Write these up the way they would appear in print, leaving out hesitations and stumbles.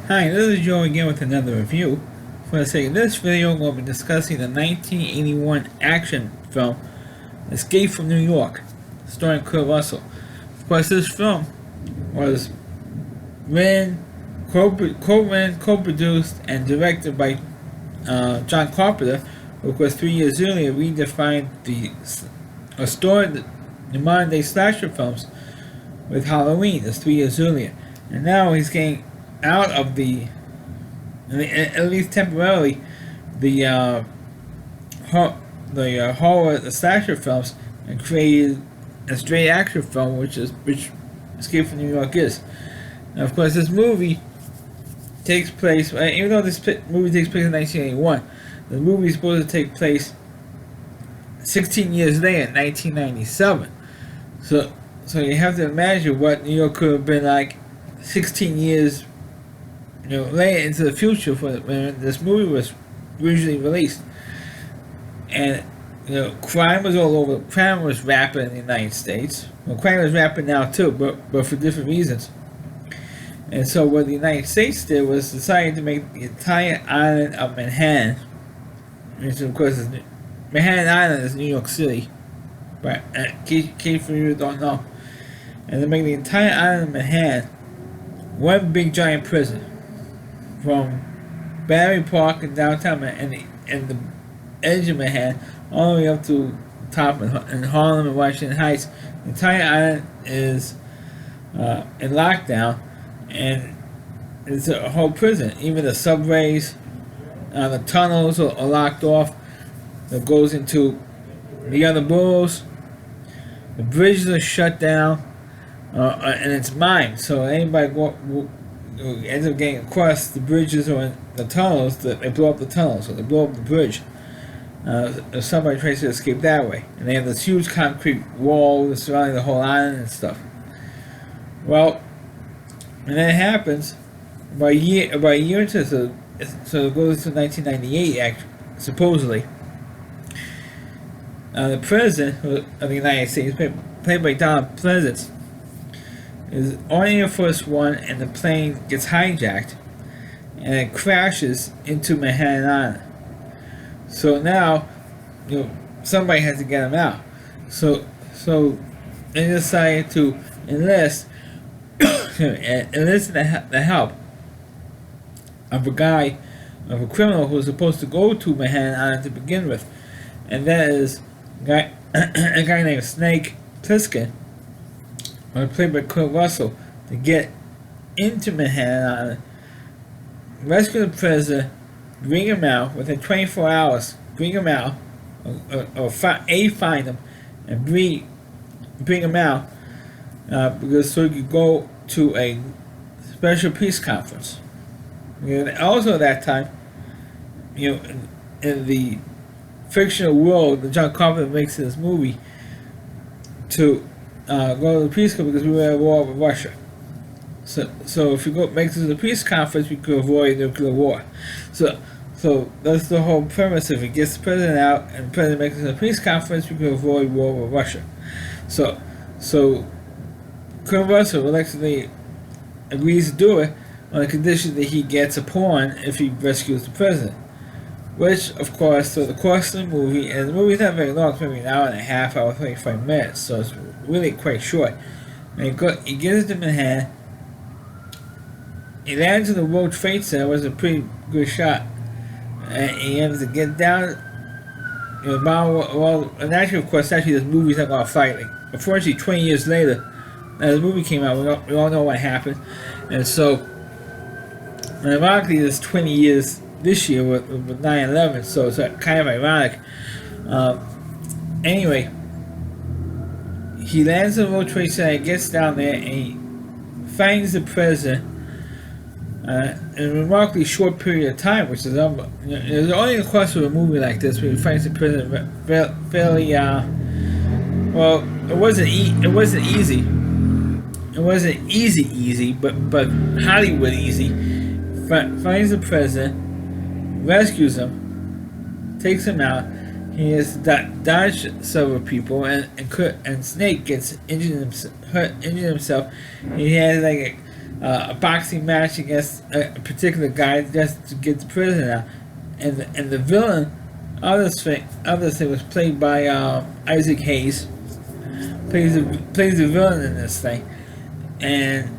Hi, this is Joe again with another review. For the sake of this video, we'll be discussing the 1981 action film Escape from New York, starring Kurt Russell. Of course, this film was written, co-produced, and directed by John Carpenter, who, of course, 3 years earlier redefined restored the modern-day slasher films with Halloween, that's 3 years earlier. And now he's getting out of at least temporarily, the horror slasher films and created a straight action film, which Escape from New York is. Now, of course, this movie takes place, even though this movie takes place in 1981, the movie is supposed to take place 16 years later, in 1997. So you have to imagine what New York could have been like 16 years, later into the future when this movie was originally released. And crime was all over. Crime was rampant in the United States. Well, crime is rampant now too, but for different reasons. And so what the United States did was decided to make the entire island of Manhattan, which of course is Manhattan Island is New York City, but in case you don't know, and to make the entire island of Manhattan one big giant prison, from Battery Park in downtown Manhattan and the edge of Manhattan all the way up to top in Harlem and Washington Heights. The entire island is in lockdown, and it's a whole prison. Even the subways, the tunnels are locked off that goes into the other boroughs. The bridges are shut down, and it's mined. So anybody who ends up getting across the bridges or the tunnels, they blow up the tunnels, or they blow up the bridge. If somebody tries to escape that way, and they have this huge concrete wall surrounding the whole island and stuff. Well, when that happens, by a year into so it goes to 1998, supposedly. The president of the United States, played by Donald Pleasence, is on Air Force One, and the plane gets hijacked, and it crashes into Manhattan Island. So now, somebody has to get him out. So they decided to enlist the help of a criminal who was supposed to go to Manhattan Island to begin with, and that is a guy named Snake Plissken, played by Kurt Russell, to get into Manhattan Island, rescue the prisoner, bring him out within 24 hours, bring him out, or find him, and bring him out, because so he could go to a special peace conference. Also at that time, in the fictional world that John Carpenter makes in this movie, to go to the peace conference because we were at war with Russia. So if you make it to the peace conference, we could avoid nuclear war. So that's the whole premise. If it gets the president out and the president makes it to the peace conference, we could avoid war with Russia. So Kurt Russell electrically agrees to do it on the condition that he gets a pawn if he rescues the president. Which, of course, so the course of the movie, and the movie's not very long, it's maybe an hour and a half, hour 35 minutes, so it's really quite short. And he gets to Manhattan, he lands in the World Trade Center, was a pretty good shot, and he ends to get down, and actually, of course, this movie's not going to fight. Unfortunately, 20 years later, as the movie came out, we all know what happened, and so, ironically, there's 20 years this year with 9/11, so it's kind of ironic. Anyway, he lands in the World Trade Center, gets down there, and he finds the president in a remarkably short period of time, which is there's only a course of a movie like this where he finds the president fairly. Well, it wasn't easy. It wasn't easy, but Hollywood easy. Finds the president, rescues him, takes him out. He has dodged several people, and Snake gets injured himself. He has a boxing match against a particular guy just to get the prison out, and the villain of this thing was played by Isaac Hayes, plays the villain in this thing, and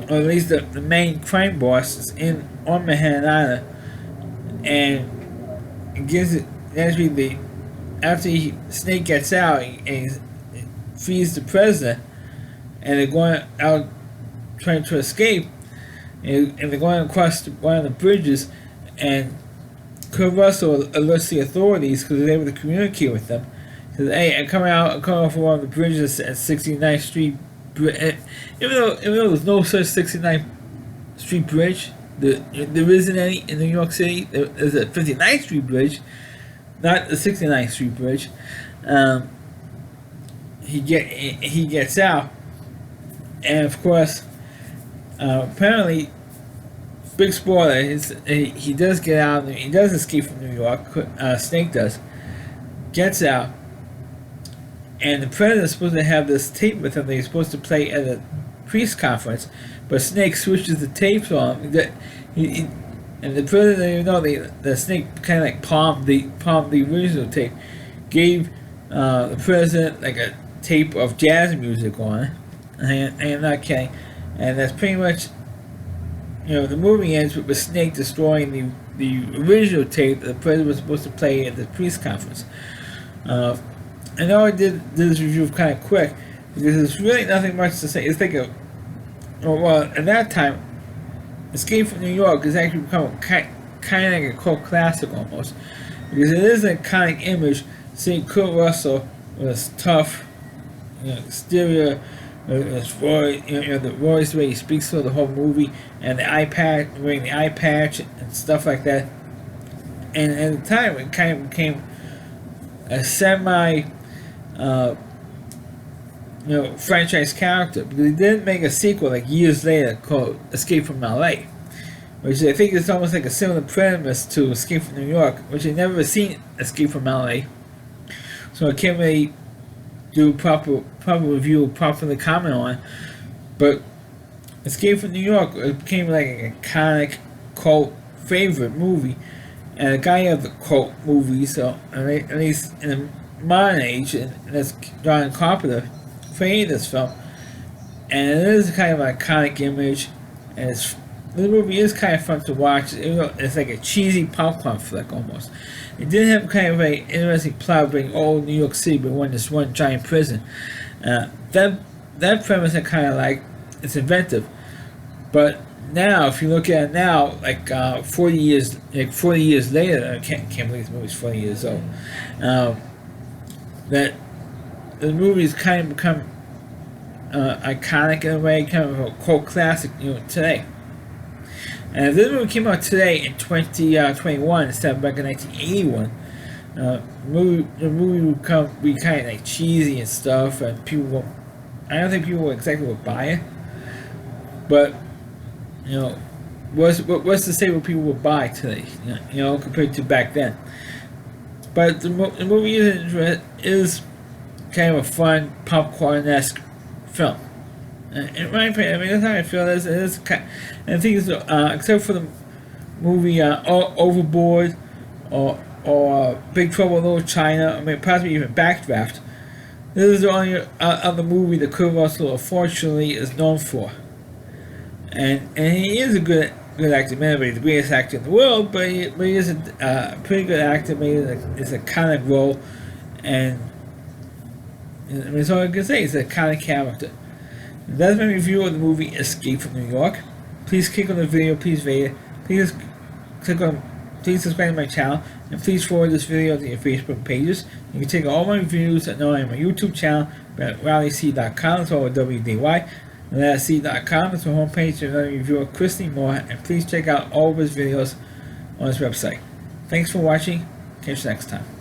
or at least the main crime boss is on Manhattan Island, and it gives it actually after Snake gets out and he frees the president, and they're going out trying to escape, and they're going across one of the bridges, and Kurt Russell alerts the authorities because they're able to communicate with them. He says, "Hey, I'm coming off of one of the bridges at 69th Street." Even though there's no such 69th Street bridge, there isn't any in New York City. There's a 59th Street bridge, not the 69th Street bridge. He gets out, and of course, apparently, big spoiler, he does get out. He does escape from New York. Snake does, gets out. And the president's supposed to have this tape with him that he's supposed to play at a press conference, but Snake switches the tapes on him. And the president didn't even know the Snake kind of like palmed the original tape, gave the president like a tape of jazz music on it. I am not kidding, and that's pretty much, the movie ends with Snake destroying the original tape that the president was supposed to play at the press conference. I know I did this review kind of quick because there's really nothing much to say. It's like at that time, Escape from New York has actually become kind of like a cult classic almost, because it is an iconic image seeing Kurt Russell with his tough, exterior, his voice, the voice the way he speaks through the whole movie, and wearing the eye patch and stuff like that. And at the time, it kind of became a franchise character, because he didn't make a sequel like years later called Escape from LA, which I think is almost like a similar premise to Escape from New York, which I never seen Escape from LA, so I can't really do proper review, properly comment on. But Escape from New York, it became like an iconic cult favorite movie, and a guy of the cult movies, so at least in the modern age, and that's John Carpenter created this film, and it is kind of an iconic image, and the movie is kind of fun to watch. It's like a cheesy popcorn flick almost. It did have kind of an interesting plot, bringing all New York City but one giant prison. That premise I kind of like. It's inventive, but now if you look at it now, like 40 years later, I can't believe this movie's 40 years old. That the movie's kind of become iconic in a way, kind of a cult classic, today. And if this movie came out today in 2021 instead of back in 1981, the movie would be kind of like cheesy and stuff, and I don't think people exactly would buy it. But what's to say what people would buy today? Compared to back then. But the movie is kind of a fun popcorn-esque film. In my opinion, that's how I feel. It is and I think it's, except for the movie Overboard or Big Trouble in Little China, possibly even Backdraft, this is the only other movie that Kurt Russell, unfortunately, is known for. And he is a good actor, maybe the greatest actor in the world, but he is a pretty good actor. Maybe it's a iconic role, and that's all I can say. It's an iconic character. That's my review of the movie Escape from New York. Please click on the video, please rate it. Please subscribe to my channel, and please forward this video to your Facebook pages. You can check all my reviews on my YouTube channel at RallyC.com. It's all with WDY. And that's C.com. It's my homepage to another review of Christy Moore, and please check out all of his videos on his website. Thanks for watching. Catch you next time.